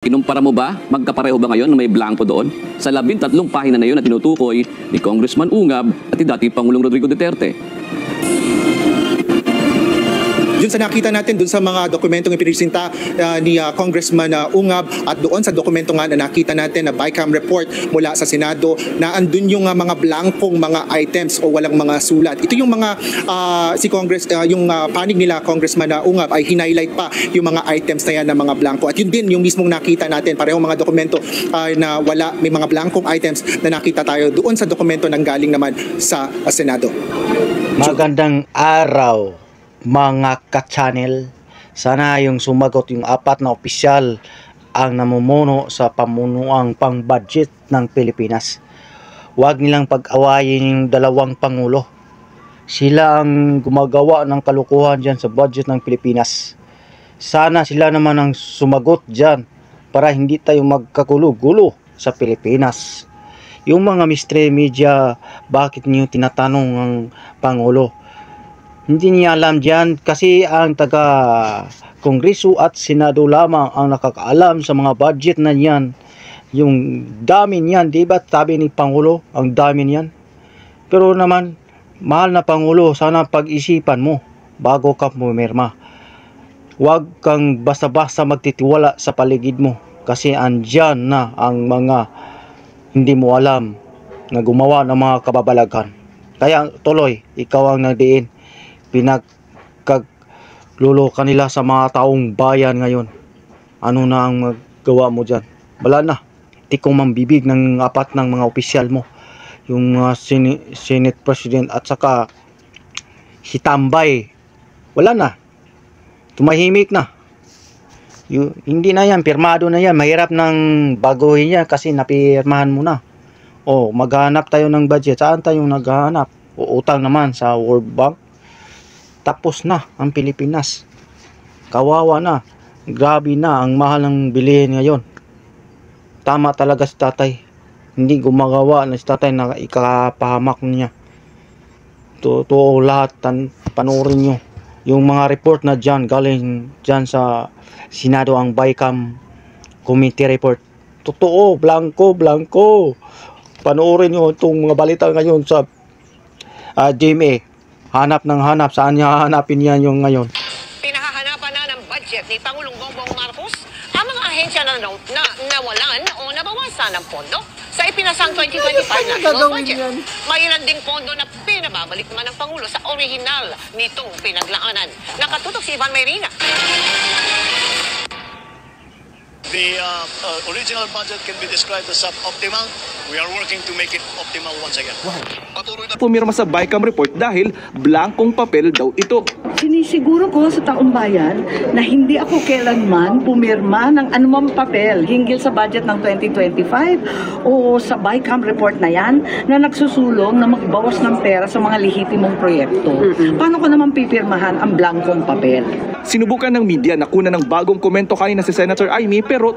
Kinumpara mo ba? Magkapareho ba ngayon na may blanco doon? Sa 13 pahina na yun na tinutukoy ni Congressman Ungab at ni dating Pangulong Rodrigo Duterte. Yun sa nakita natin, dun sa mga dokumentong ipinipresenta ni Congressman Ungab at doon sa dokumento nga na nakita natin na BICAM report mula sa Senado na andun yung mga blankong mga items o walang mga sulat. Ito yung mga yung panig nila Congressman Ungab ay hinighlight pa yung mga items na yan na mga blanko. At yun din yung mismong nakita natin, parehong mga dokumento na wala, may mga blankong items na nakita tayo doon sa dokumento nang galing naman sa Senado. Magandang araw mga ka-channel. Sana yung sumagot yung 4 na opisyal ang namumuno sa pamunuang pang-budget ng Pilipinas. Huwag nilang pag-awayin yung 2 pangulo. Sila ang gumagawa ng kalukuhan dyan sa budget ng Pilipinas. Sana sila naman ang sumagot dyan para hindi tayo magkagulo-gulo sa Pilipinas. Yung mga mystery media, bakit niyo tinatanong ang pangulo? Hindi niya alam dyan kasi ang taga-Kongreso at Senado lamang ang nakakaalam sa mga budget na yan. Yung dami niyan, di ba? Sabi ni Pangulo, ang dami niyan. Pero naman, mahal na Pangulo, sana pag-isipan mo bago ka pumirma. Huwag kang basta-basta magtitiwala sa paligid mo kasi andyan na ang mga hindi mo alam na gumawa ng mga kababalaghan. Kaya tuloy, ikaw ang nagdiin. Pinagkaglolo kanila sa mga taong bayan ngayon. Ano na ang magawa mo dyan? Wala na. Tikong mambibig ng 4 ng mga opisyal mo. Yung Senate President at saka si Tambay. Wala na. Tumahimik na. Hindi na yan. Pirmado na yan. Mahirap nang baguhin yan kasi napirmahan mo na. O, maghanap tayo ng budget. Saan tayo naghahanap? O, utang naman sa World Bank. Tapos na ang Pilipinas. Kawawa na. Grabe na ang mahal ng bilihin ngayon. Tama talaga si tatay. Hindi gumagawa na si tatay na ikapahamak niya. Totoo lahat. Panoorin nyo. Yung mga report na dyan, galing dyan sa Senado, ang BICAM Committee Report. Totoo, blanco. Panoorin nyo itong mga balita ngayon sa GMA. Hanap ng hanap. Saan niya hanapin yan yung ngayon? Pinahahanapan na ng budget ni Pangulong Bongbong Marcos ang mga ahensya na nawalan o nabawasan ng pondo sa ipinasang 2025 national budget. May ilan ding pondo na pinababalik naman ng Pangulo sa orihinal nitong pinaglaanan. Nakatutok si Ivan Mayrina. The original budget can be described as suboptimal. We are working to make it optimal once again. Patuloy na pumirma sa BICAM report dahil blankong papel daw ito. Sinisiguro ko sa taong bayan na hindi ako kailanman pumirma ng anumang papel hinggil sa budget ng 2025 o sa BICAM report na yan na nagsusulong na magbawas ng pera sa mga lehitimong proyekto. Paano ko naman pipirmahan ang blankong papel? Sinubukan ng media na kunan ng bagong komento kanina si Senator Amy pero